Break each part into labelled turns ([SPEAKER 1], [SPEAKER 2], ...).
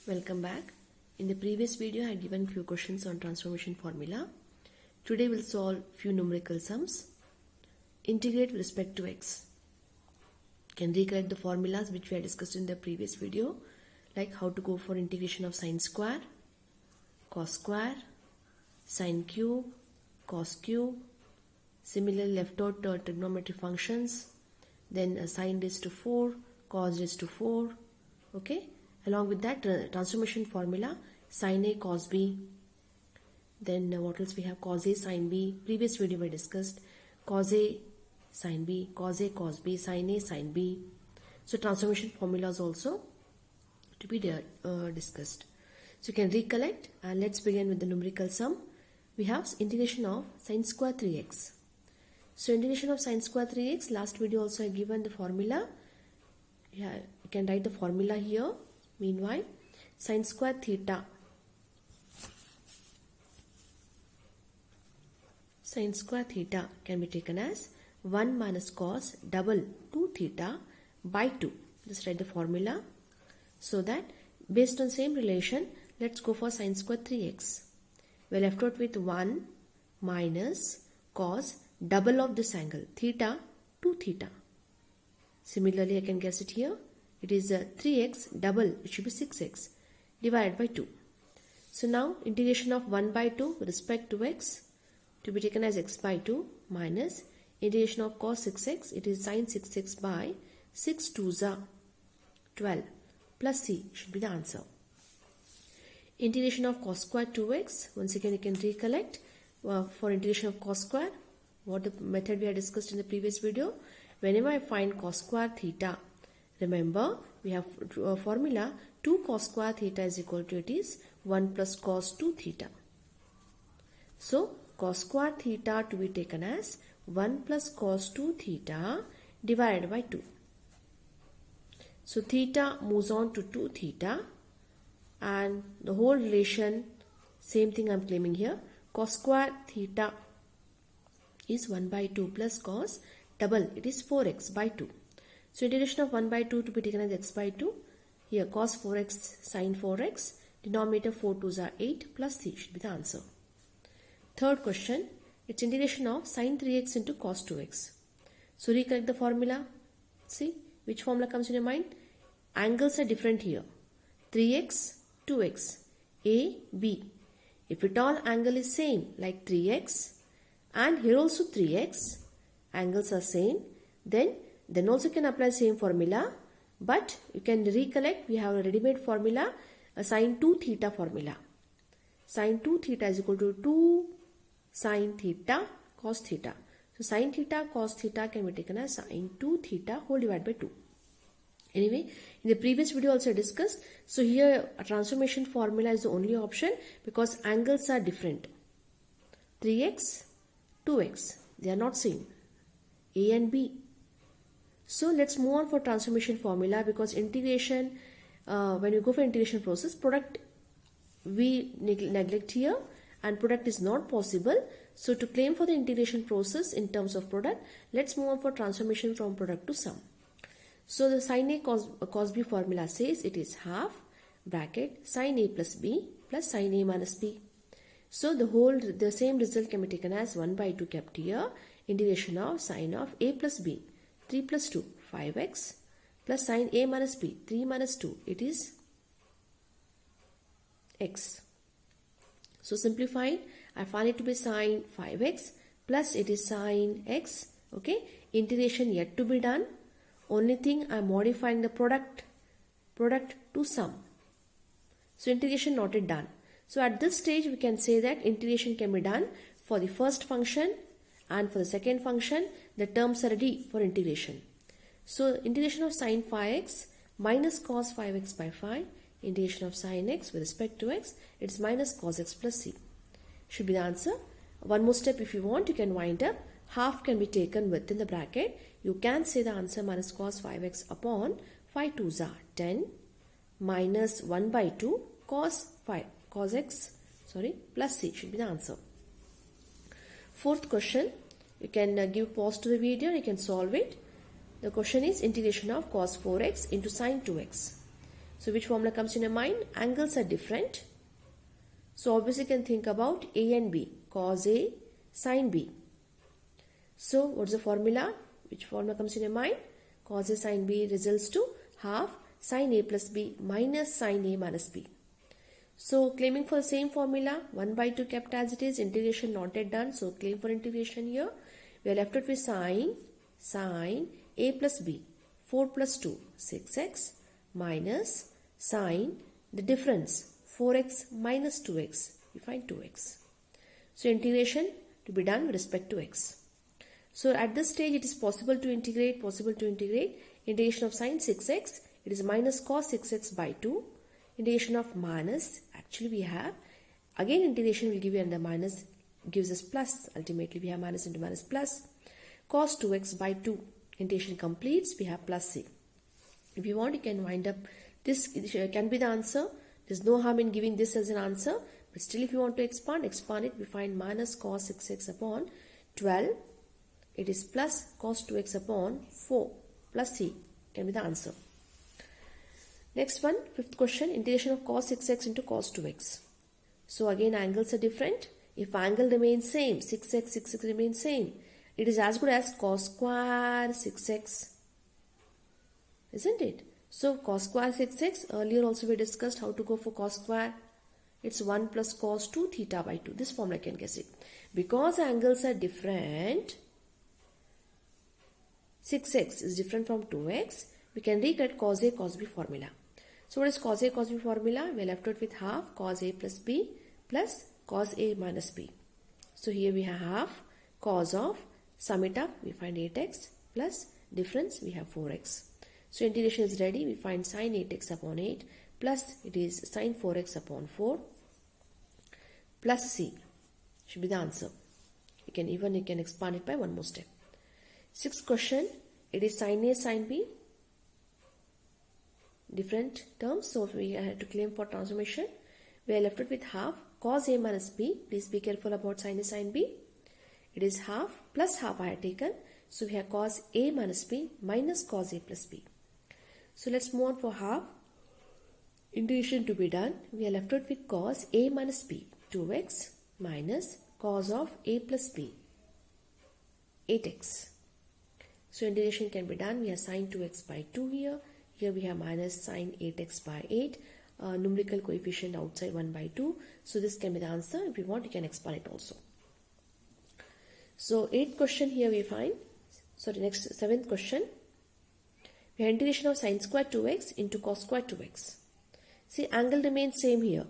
[SPEAKER 1] Welcome back. In the previous video I had given few questions on transformation formula. Today we'll solve few numerical sums. Integrate with respect to x. Can recollect the formulas which we had discussed in the previous video, like how to go for integration of sine square, cos square, sine cube, cos cube. Similarly left out trigonometric functions, then sine raised to 4, cos raised to 4. Okay. Along with that transformation formula, sin A cos B. Then what else we have? Cos A sin B. Previous video we discussed cos A sin B, cos A cos B, sin A sin B. So transformation formulas also to be discussed. So you can recollect, and let's begin with the numerical sum. We have integration of sin square 3x. So integration of sin square 3x, last video also I given the formula. Yeah, you can write the formula here. Meanwhile, sin square theta can be taken as 1 minus cos double 2 theta by 2. Just write the formula. So that based on same relation, let's go for sin square 3x. We are left out with 1 minus cos double of this angle theta 2 theta. Similarly, I can guess it here. It is 3x double, it should be 6x divided by 2. So now integration of 1 by 2 with respect to x to be taken as x by 2 minus integration of cos 6x, it is sin 6x by 6 2s are 12 plus c should be the answer. Integration of cos square 2x, once again you can recollect for integration of cos square what the method we had discussed in the previous video. Whenever I find cos square theta, remember we have a formula 2 cos square theta is equal to, it is 1 plus cos 2 theta. So cos square theta to be taken as 1 plus cos 2 theta divided by 2. So theta moves on to 2 theta, and the whole relation, same thing I am claiming here, cos square theta is 1 by 2 plus cos double, it is 4x by 2. So integration of 1 by 2 to be taken as x by 2. Here cos 4x sin 4x, denominator 4 2s are 8 plus c should be the answer. Third question, it's integration of sin 3x into cos 2x. So recollect the formula. See which formula comes in your mind? Angles are different here. 3x, 2x, A, B. If at all angle is same like 3x and here also 3x, angles are same, then also can apply same formula, but you can recollect we have a ready-made formula, a sin 2 theta formula. Sin 2 theta is equal to 2 sin theta cos theta. So sin theta cos theta can be taken as sin 2 theta whole divided by 2. Anyway, in the previous video also discussed, so here a transformation formula is the only option because angles are different. 3x, 2x, they are not same. A and B. So let's move on for transformation formula, because integration, when you go for integration process, product we neglect here and product is not possible. So to claim for the integration process in terms of product, let's move on for transformation from product to sum. So the sin A cos B formula says it is half bracket sin A plus B plus sin A minus B. So the same result can be taken as 1 by 2 kept here, integration of sin of A plus B, 3 plus 2, 5x plus sin A minus B, 3 minus 2, it is x. So simplified, I find it to be sin 5x plus it is sin x. Okay, integration yet to be done. Only thing I am modifying the product to sum. So integration not yet done. So at this stage we can say that integration can be done for the first function and for the second function. The terms are ready for integration. So integration of sin 5x minus cos 5x by 5, integration of sin x with respect to x, it's minus cos x plus c should be the answer. One more step if you want, you can wind up. Half can be taken within the bracket. You can say the answer minus cos 5x upon 5 2s are 10 minus 1 by 2 cos x plus c should be the answer. Fourth question, you can give pause to the video and you can solve it. The question is integration of cos 4x into sin 2x. So which formula comes in your mind? Angles are different. So obviously you can think about A and B, cos A, sin B. So what's the formula? Which formula comes in your mind? Cos A sin B results to half sin A plus B minus sin A minus B. So claiming for the same formula, 1 by 2 kept as it is, integration not yet done. So claim for integration here. We are left with sin A plus B, 4 plus 2, 6x minus sin the difference, 4x minus 2x, we find 2x. So integration to be done with respect to x. So at this stage it is possible to integrate. Integration of sin 6x, it is minus cos 6x by 2. Integration of minus, actually we have, again integration will give you under minus, gives us plus. Ultimately we have minus into minus plus. Cos 2x by 2. Integration completes, we have plus c. If you want, you can wind up, this can be the answer. There's no harm in giving this as an answer. But still if you want to expand it, we find minus cos 6x upon 12. It is plus cos 2x upon 4 plus c can be the answer. Next one, fifth question, integration of cos 6x into cos 2x. So again angles are different. If angle remains same, 6x remains same, it is as good as cos square 6x, isn't it? So cos square 6x, earlier also we discussed how to go for cos square. It's 1 plus cos 2 theta by 2. This formula I can guess it. Because angles are different, 6x is different from 2x, we can recollect cos A cos B formula. So what is cos A cos B formula? We are left out with half cos A plus B plus cos A minus B. So here we have half cos of, sum it up, we find 8x plus difference, we have 4x. So integration is ready, we find sin 8x upon 8 plus it is sin 4x upon 4 plus c should be the answer. You can expand it by one more step. Sixth question, it is sin A sin B, different terms, so we have to claim for transformation. We are left with half cos A minus B. Please be careful about sin A sin B. It is half plus half I have taken, so we have cos A minus B minus cos A plus B. So let's move on for half. Integration to be done. We are left with cos A minus B, 2x minus cos of A plus B, 8x. So integration can be done. We have sin 2x by 2 here. Here we have minus sin 8x by 8. Numerical coefficient outside 1 by 2. So this can be the answer. If you want, you can expand it also. So 8th question here we find. Next 7th question. We have integration of sin square 2x into cos square 2x. See, angle remains same here.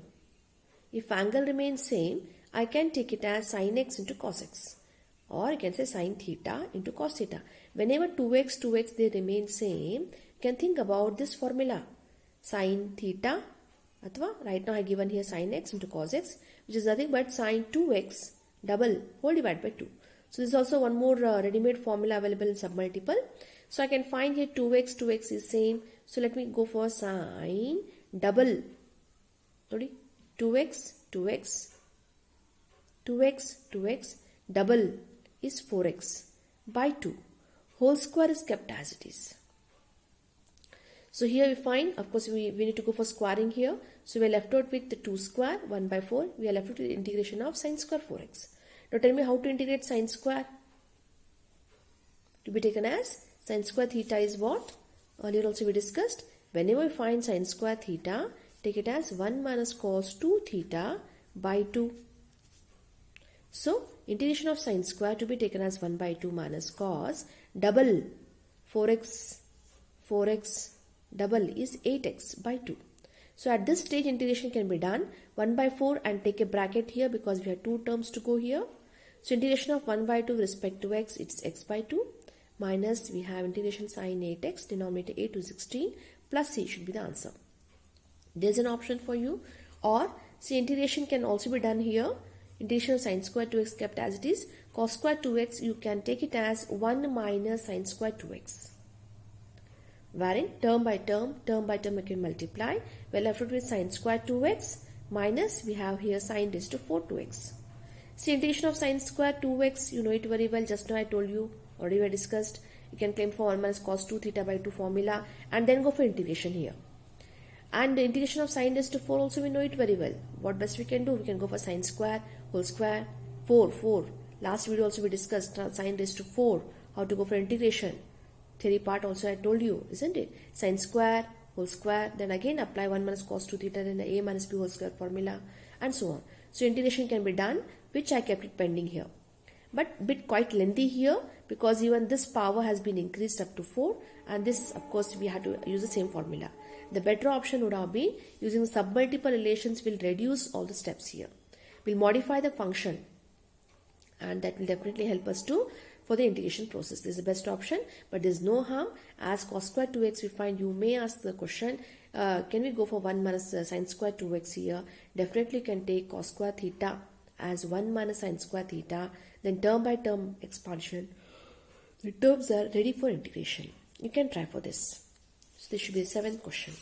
[SPEAKER 1] If angle remains same, I can take it as sin x into cos x. Or you can say sin theta into cos theta. Whenever 2x they remain same, you can think about this formula. Sin theta, athwa right now I have given here sin x into cos x, which is nothing but sin 2x double whole divided by 2. So this is also one more ready-made formula available in submultiple. So I can find here 2x is same. So let me go for sin double. 2x double is 4x by 2. Whole square is kept as it is. So here we find, of course, we need to go for squaring here. So we are left out with the 2 square, 1 by 4. We are left out with the integration of sin square 4x. Now tell me how to integrate sin square. To be taken as sin square theta is what? Earlier also we discussed. Whenever we find sin square theta, take it as 1 minus cos 2 theta by 2. So integration of sin square to be taken as 1 by 2 minus cos double 4x double is 8x by 2. So at this stage integration can be done 1 by 4 and take a bracket here because we have two terms to go here. So integration of 1 by 2 with respect to x, it's x by 2 minus we have integration sin 8x, denominator a to 16 plus c should be the answer. There's an option for you, or see integration can also be done here. Integration of sin square 2x kept as it is. Cos square 2x you can take it as 1 minus sin square 2x. Wherein term by term you can multiply. We are left with sin square 2x minus we have here sin raised to 4 2x. See integration of sin square 2x, you know it very well. Just now I told you, already we discussed. You can claim for 1 minus cos 2 theta by 2 formula and then go for integration here. And the integration of sine raised to 4 also we know it very well. What best we can do? We can go for sine square, whole square, 4. Last video also we discussed sine raised to 4, how to go for integration. Theory part also I told you, isn't it? Sine square, whole square, then again apply 1 minus cos 2 theta, then the a minus b whole square formula, and so on. So integration can be done, which I kept it pending here. But bit quite lengthy here, because even this power has been increased up to 4, and this of course we had to use the same formula. The better option would have been using submultiple relations will reduce all the steps here. We'll modify the function, and that will definitely help us to for the integration process. This is the best option, but there is no harm. As cos square 2x we find, you may ask the question, can we go for 1 minus sine square 2x here? Definitely can take cos square theta as 1 minus sine square theta, then term by term expansion. The terms are ready for integration. You can try for this. So this should be the 7th question.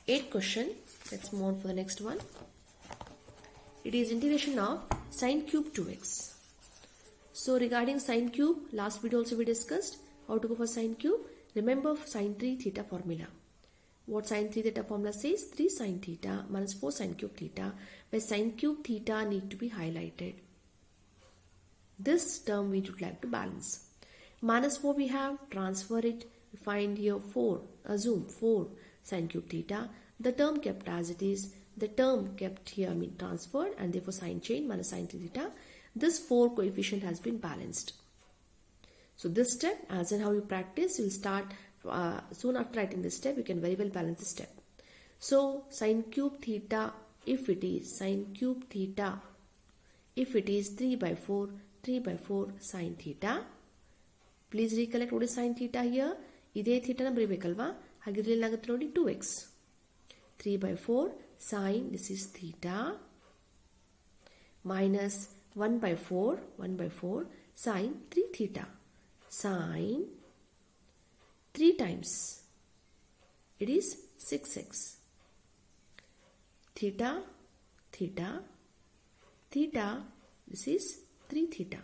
[SPEAKER 1] 8th question, let's move on for the next one. It is integration of sine cube 2x. So regarding sine cube, last video also we discussed how to go for sine cube. Remember sine 3 theta formula. What sine 3 theta formula says? 3 sine theta minus 4 sine cube theta, where sine cube theta need to be highlighted. This term we would like to balance. Minus 4 we have, transfer it. We find here 4, assume 4 sine cube theta. The term kept as it is. The term kept here transferred, and therefore sine change minus sine 3 theta. This 4 coefficient has been balanced. So this step, as in how you practice, you will start soon after writing this step, you can very well balance this step. So sine cube theta, if it is sine cube theta, if it is 3 by 4 sine theta. Please recollect what is sine theta here. Ide theta na baribekalva. Hagidre éನಾಗುತ್ತೆ ನೋಡಿ 2x. 3 by 4 sine, this is theta, minus 1 by 4 sine 3 theta. Sine 3 times, it is 6x. Theta, this is 3 theta.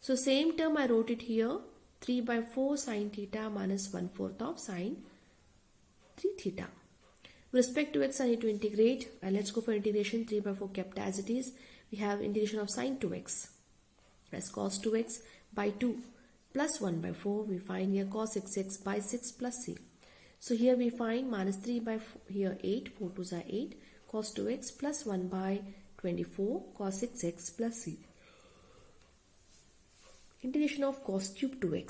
[SPEAKER 1] So same term I wrote it here, 3 by 4 sine theta minus 1/4 of sine 3 theta. With respect to x, I need to integrate. Let's go for integration. 3 by 4 kept as it is. We have integration of sine 2x as cos 2x by 2 plus 1 by 4. We find here cos 6x by 6 plus c. So here we find minus 3 by 4, here 8, 4 2s are 8, cos 2x plus 1 by 24 cos 6x plus c. Integration of cos cube 2x.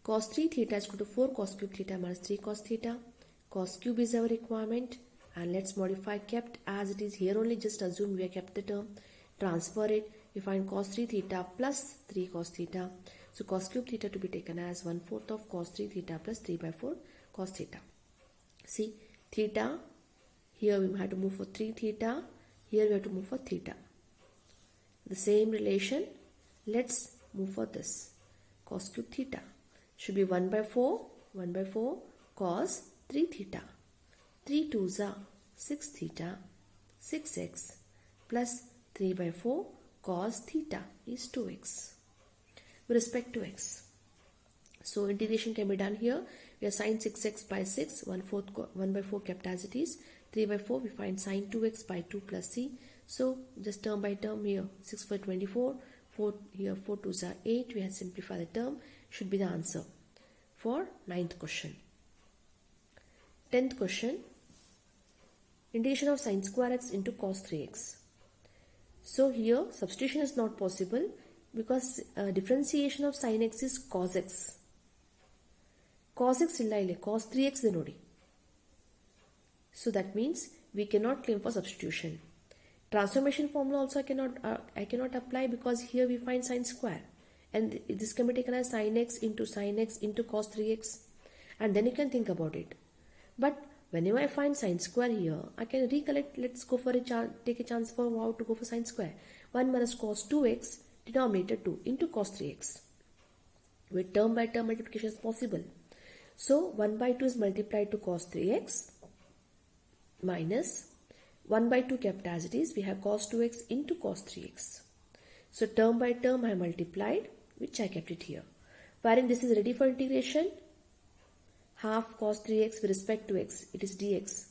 [SPEAKER 1] Cos 3 theta is equal to 4 cos cube theta minus 3 cos theta. Cos cube is our requirement, and let's modify kept as it is. Here only just assume we have kept the term. Transfer it. We find cos 3 theta plus 3 cos theta. So cos cube theta to be taken as 1/4 of cos 3 theta plus 3 by 4 cos theta. See, theta, here we have to move for 3 theta. Here we have to move for theta. The same relation. Let's move for this. Cos cube theta should be 1 by 4 cos 3 theta. 3 2s are 6 theta, 6x plus 3 by 4 cos theta is 2x with respect to x. So integration can be done here. We have sine 6x by 6, 1 by 4 kept as it is. 3 by 4 we find sine 2x by 2 plus c. So just term by term here, 6 for 24, 4 here 4 2s are 8. We have simplified the term, should be the answer for 9th question. 10th question, integration of sine square x into cos 3x. So here substitution is not possible because differentiation of sine x is cos x. Cos x illa ile, cos 3x de nodi. So that means we cannot claim for substitution. Transformation formula also I cannot apply, because here we find sine square, and this can be taken as sine x into cos 3x, and then you can think about it. But whenever I find sine square here, I can recollect. Let's go for take a chance for how to go for sine square. 1 minus cos 2x, denominator 2 into cos 3x. With term by term multiplication is possible. So 1 by 2 is multiplied to cos 3x minus 1 by 2 kept as it is. We have cos 2x into cos 3x. So term by term I multiplied, which I kept it here. Wherein this is ready for integration. half cos 3x with respect to x, it is dx,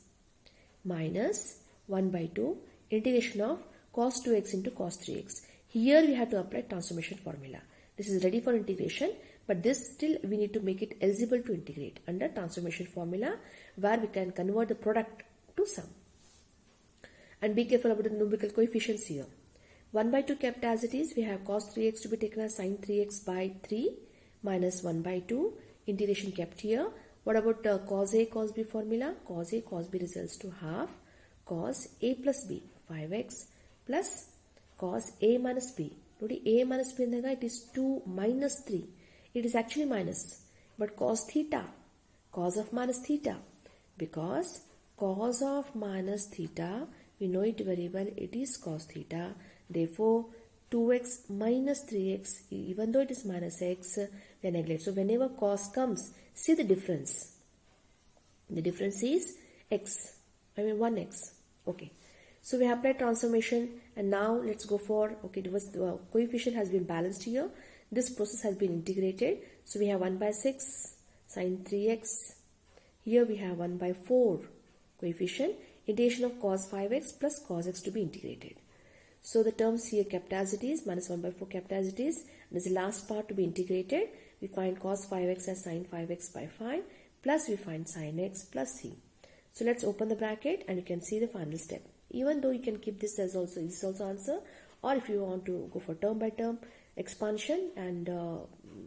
[SPEAKER 1] minus 1 by 2 integration of cos 2x into cos 3x. Here we have to apply transformation formula. This is ready for integration, but this still we need to make it eligible to integrate under transformation formula, where we can convert the product to sum. And be careful about the numerical coefficients here. 1 by 2 kept as it is, we have cos 3x to be taken as sin 3x by 3 minus 1 by 2, integration kept here. What about cos A cos B formula? Cos A cos B results to half cos A plus B, 5x plus cos A minus B. Nodi A minus B indaga, it is 2 minus 3. It is actually minus, but cos theta, cos of minus theta, because cos of minus theta, we know it very well, it is cos theta. Therefore, 2x minus 3x, even though it is minus x, we neglect. So, whenever cos comes, see the difference. The difference is x, 1x. Okay. So, we have applied transformation, and now let's go for, okay, the coefficient has been balanced here. This process has been integrated. So, we have 1 by 6 sin 3x. Here we have 1 by 4 coefficient. Integration of cos 5x plus cos x to be integrated. So the terms here kept as it is, minus 1 by 4 kept as it is. And as the last part to be integrated, we find cos 5x as sin 5x by 5 plus we find sin x plus c. So let's open the bracket and you can see the final step. Even though you can keep this as also, this is also answer, or if you want to go for term by term expansion, and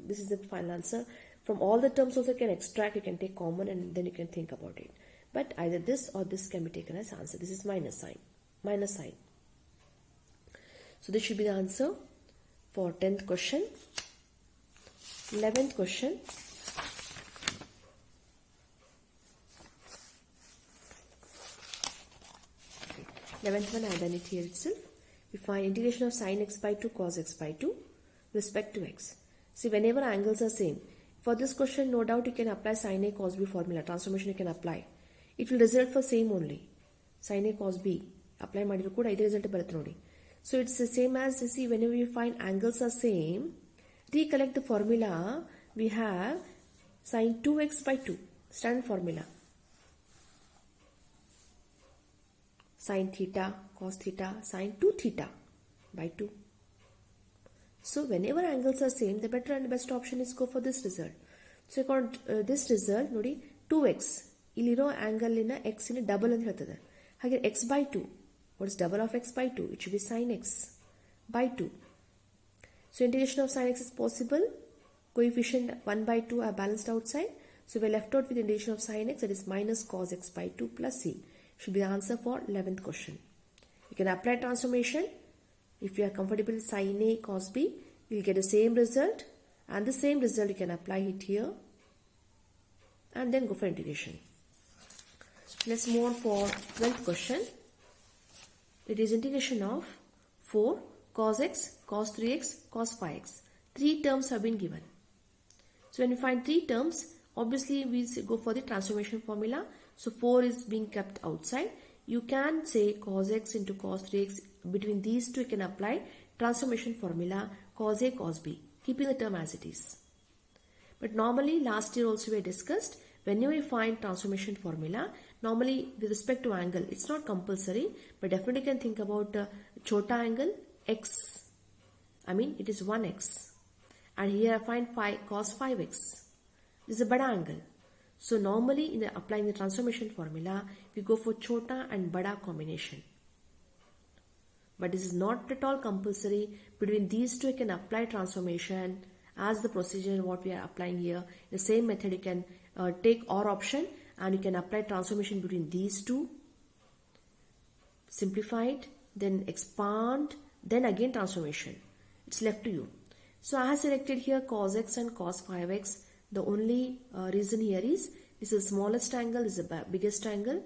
[SPEAKER 1] this is the final answer. From all the terms also you can extract, you can take common and then you can think about it. But either this or this can be taken as answer. This is minus sign. Minus sign. So this should be the answer for 10th question. 11th question. Okay. 11th one, I have done it here itself. We find integration of sin x by 2 cos x by 2 with respect to x. See, whenever angles are same. For this question, no doubt you can apply sin A cos B formula. Transformation you can apply. It will result for same only. Sin A cos B. Apply ಮಾಡಿದ್ರು ಕೂಡ ಇದೇ result ಬರುತ್ತೆ ನೋಡಿ. So it's the same as, see, whenever you find angles are same, recollect the formula. We have sin 2x by 2. Standard formula. Sin theta, cos theta, sin 2 theta by 2. So whenever angles are same, the better and best option is go for this result. So you got this result, nodi 2x. Illiro angle in x in double and ಹೇಳ್ತದೆ. ಹಾಗೆ x by 2. What is double of x by 2? It should be sin x by 2. So integration of sin x is possible. Coefficient 1 by 2 are balanced outside. So we are left out with integration of sin x, that is minus cos x by 2 plus c. Should be the answer for 11th question. You can apply transformation. If you are comfortable with sin A cos B, you will get the same result, and the same result you can apply it here and then go for integration. Let's move on for 12th question. It is integration of 4 cos x, cos 3x, cos 5x. 3 terms have been given. So when you find 3 terms, obviously we go for the transformation formula. So 4 is being kept outside. You can say cos x into cos 3x. Between these two you can apply transformation formula cos A cos B, keeping the term as it is. But normally last year also we discussed, whenever you find transformation formula, normally with respect to angle, it's not compulsory, but definitely you can think about chota angle x. I mean it is 1x. And here I find cos 5x. This is a bada angle. So normally in applying the transformation formula, we go for chota and bada combination. But this is not at all compulsory. Between these two you can apply transformation as the procedure what we are applying here. The same method you can take OR option and you can apply transformation between these two. Simplify it, then expand, then again transformation. It's left to you. So I have selected here cos x and cos 5x. The only reason here is this is the smallest angle, this is the biggest angle.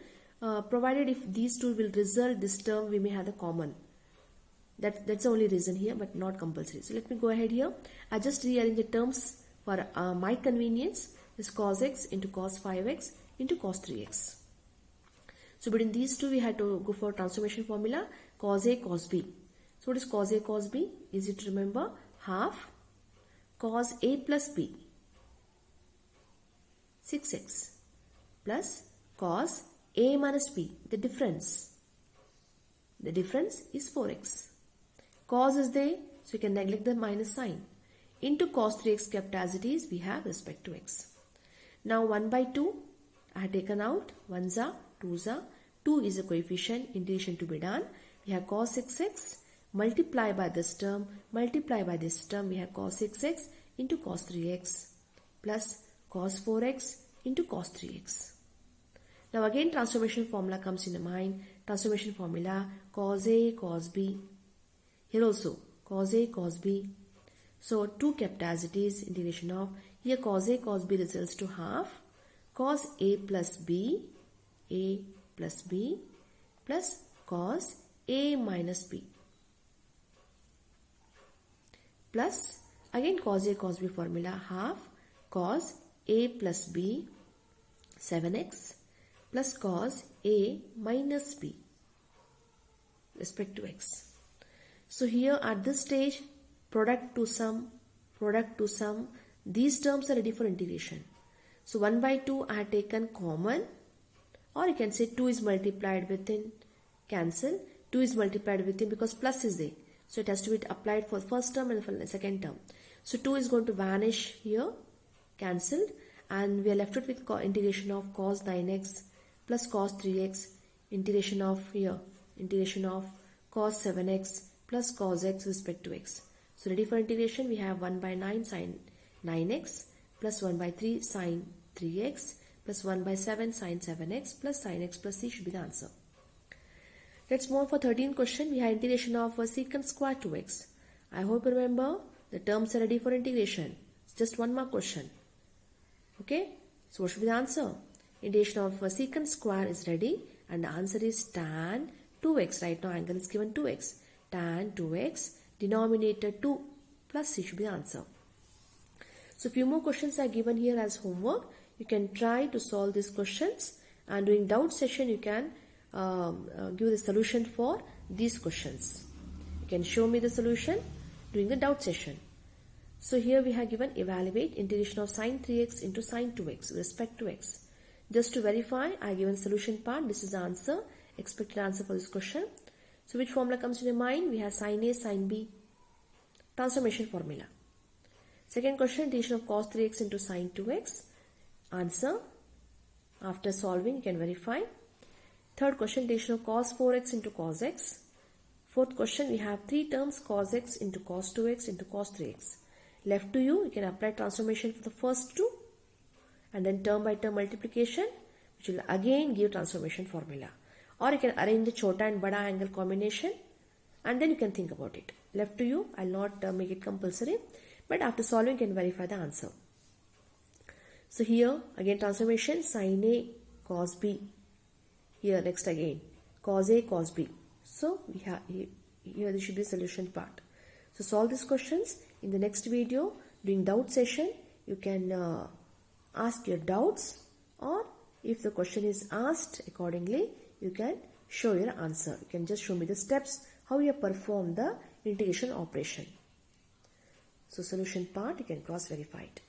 [SPEAKER 1] Provided if these two will result this term, we may have the common. That's the only reason here, but not compulsory. So let me go ahead here. I just rearrange the terms for my convenience. This cos x into cos 5x into cos 3x. So between these two, we had to go for transformation formula cos A cos B. So what is cos A cos B? Easy to remember. Half cos A plus B 6x plus cos a minus b, the difference is 4x. Cos is there, so you can neglect the minus sign. Into cos 3x kept as it is, we have respect to x. Now 1 by 2, I have taken out 1s are, 2s are, 2 is a coefficient, integration to be done. We have cos 6x, multiply by this term, we have cos 6x into cos 3x plus cos 4x into cos 3x. Now again transformation formula comes in mind. Transformation formula cos A cos B. Here also cos A cos B. So 2 kept as it is, integration of, here cos A cos B results to half cos A plus B plus cos A minus B plus again cos A cos B formula, half cos A plus B 7x plus cos A minus B respect to x. So here at this stage, product to sum, these terms are ready for integration. So 1 by 2 I have taken common, or you can say 2 is multiplied within, cancel, 2 is multiplied within because plus is there. So it has to be applied for first term and for the second term. So 2 is going to vanish here, cancelled, and we are left with integration of cos 9x plus cos 3x, integration of cos 7x plus cos x respect to x. So ready for integration, we have 1 by 9 sin 9x plus 1 by 3 sin 3x plus 1 by 7 sin 7x plus sin x plus c should be the answer. Let's move on for 13th question. We have integration of secant square 2x. I hope you remember the terms are ready for integration. It's just one more question. Okay, so what should be the answer? Integration of secant square is ready and the answer is tan 2x. Right now angle is given 2x. Tan 2x, denominator 2 plus c should be the answer. So few more questions are given here as homework. You can try to solve these questions, and during doubt session you can give the solution for these questions. You can show me the solution during the doubt session. So here we have given evaluate integration of sin 3x into sin 2x with respect to x. Just to verify, I given solution part. This is the answer, expected answer for this question. So which formula comes to your mind? We have sin A, sin B. Transformation formula. Second question, integration of cos 3x into sin 2x. Answer. After solving, you can verify. Third question, integration of cos 4x into cos x. Fourth question, we have three terms, cos x into cos 2x into cos 3x. Left to you, you can apply transformation for the first two and then term by term multiplication, which will again give transformation formula. Or you can arrange the chota and bada angle combination and then you can think about it. Left to you, I will not make it compulsory, but after solving you can verify the answer. So here again transformation, sin A cos B. Here next again cos A cos B. So we have here this should be solution part. So solve these questions in the next video. During doubt session you can ask your doubts, or if the question is asked accordingly you can show your answer. You can just show me the steps how you perform the integration operation. So solution part you can cross verify it.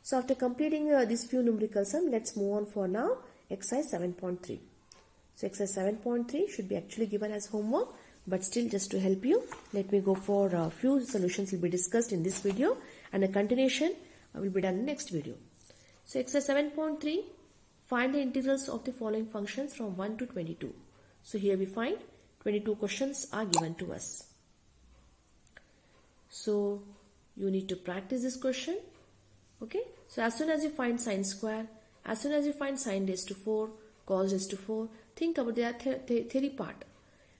[SPEAKER 1] So after completing these few numerical sum, let's move on for now exercise 7.3. So exercise 7.3 should be actually given as homework, but still just to help you, let me go for a few solutions will be discussed in this video and a continuation will be done in the next video. So exercise 7.3, find the integrals of the following functions from 1 to 22. So here we find 22 questions are given to us. So you need to practice this question. Okay, so as soon as you find sine square, as soon as you find sine raised to 4, cos raised to 4, think about the theory part.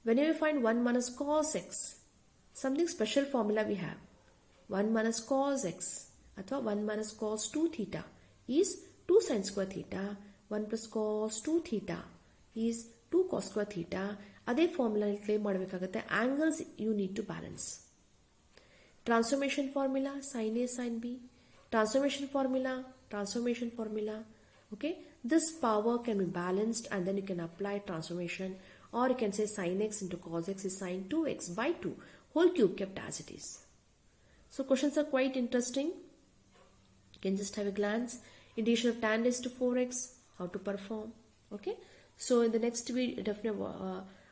[SPEAKER 1] Whenever you find 1 minus cos x, something special formula we have. 1 minus cos x, athwa 1 minus cos 2 theta is 2 sin square theta. 1 plus cos 2 theta is 2 cos square theta. Adhe formula claim madbekagutte. Angles you need to balance. Transformation formula, sin A, sin B. Transformation formula. Okay, this power can be balanced and then you can apply transformation, or you can say sin x into cos x is sin 2x by 2 whole cube kept as it is. So questions are quite interesting. You can just have a glance. Integration of tan raised to 4x, how to perform. Okay. So in the next video, definitely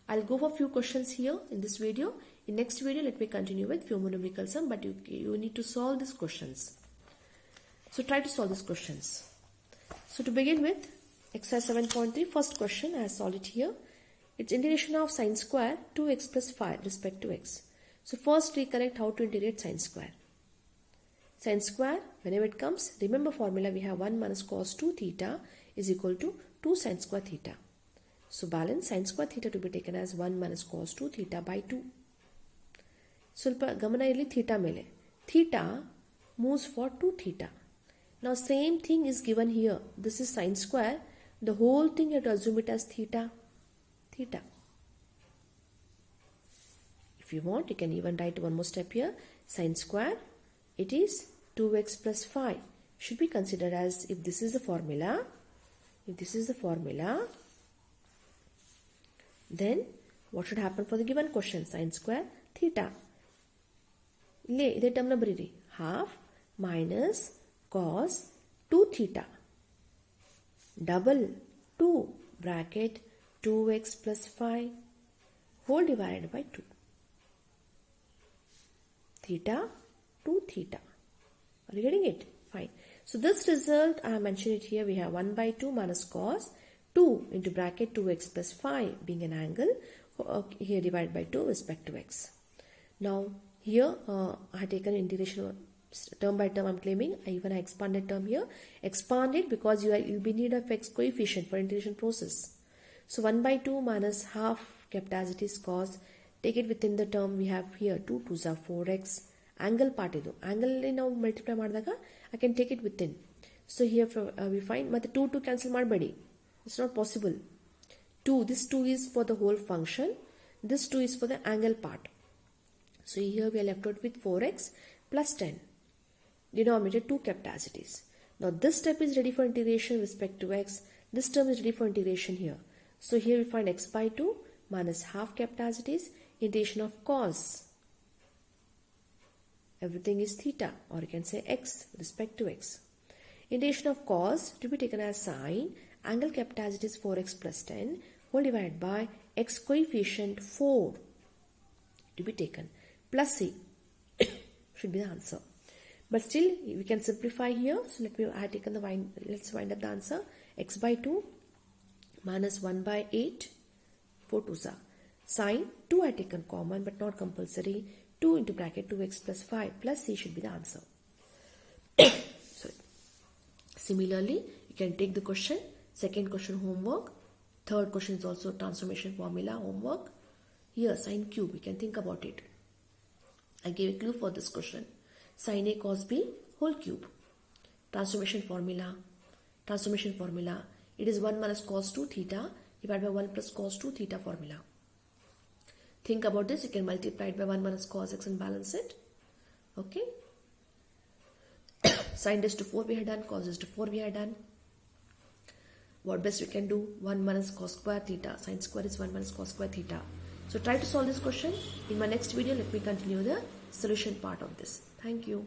[SPEAKER 1] I'll go for few questions here in this video. In next video, let me continue with few more numerical sum, but you need to solve these questions. So try to solve these questions. So to begin with, exercise 7.3, first question, I have solved it here. It's integration of sine square 2x plus 5 respect to x. So first recollect how to integrate sine square. Sine square, whenever it comes, remember formula, we have 1 minus cos 2 theta is equal to 2 sine square theta. So balance sine square theta to be taken as 1 minus cos 2 theta by 2. ಸ್ವಲ್ಪ ಗಮನ ಇಲ್ಲಿ theta ಮೇಲೆ. Theta moves for 2 theta. Now same thing is given here. This is sine square. The whole thing you have to assume it as theta. Theta. If you want, you can even write one more step here. Sine square, it is 2x plus 5. Should be considered as, if this is the formula, then what should happen for the given question? Sine square theta. ಇದೇ ಟರ್ಮ್ನ ಬರೀರಿ, half minus cos 2 theta double 2 bracket 2x plus 5 whole divided by 2. Theta 2 theta. Are you getting it? Fine. So this result, I have mentioned it here. We have 1 by 2 minus cos 2 into bracket 2x plus 5 being an angle. Here divided by 2 respect to x. Now here I have taken integration term by term. I am claiming I expanded term here. Expanded because you will be need of x coefficient for integration process. So 1 by 2 minus half kept as it is cos. Take it within the term we have here 2 2s are 4x. Angle part idu. Angle now multiply ಮಾಡಿದಾಗ I can take it within. So here we find ಮತ್ತೆ 2 2 cancel ಮಾಡಬೇಡಿ. It's not possible. 2, this 2 is for the whole function. This 2 is for the angle part. So here we are left out with 4x plus 10. Denominator 2 kept as it is. Now this step is ready for integration with respect to x. This term is ready for integration here. So here we find x by 2 minus half kept as it is. Integration of cos. Everything is theta, or you can say x with respect to x. Integration of cos to be taken as sine. Angle kept as it is 4x plus 10 whole divided by x coefficient 4 to be taken. Plus c should be the answer. But still we can simplify here. So I have taken let's wind up the answer. X by 2 minus 1 by 8, 4 2s are. Sine 2 I have taken common but not compulsory. 2 into bracket 2x plus 5 plus c should be the answer. So similarly you can take the question. Second question homework. Third question is also transformation formula homework. Here sine cube, we can think about it. I gave a clue for this question. Sine a cos b whole cube. Transformation formula. It is 1 minus cos 2 theta divided by 1 plus cos 2 theta formula. Think about this. You can multiply it by 1 minus cos x and balance it. Okay. Sine raised to 4 we had done. Cos raised to 4 we had done. What best we can do? 1 minus cos square theta. Sine square is 1 minus cos square theta. So try to solve this question. In my next video, let me continue the solution part of this. Thank you.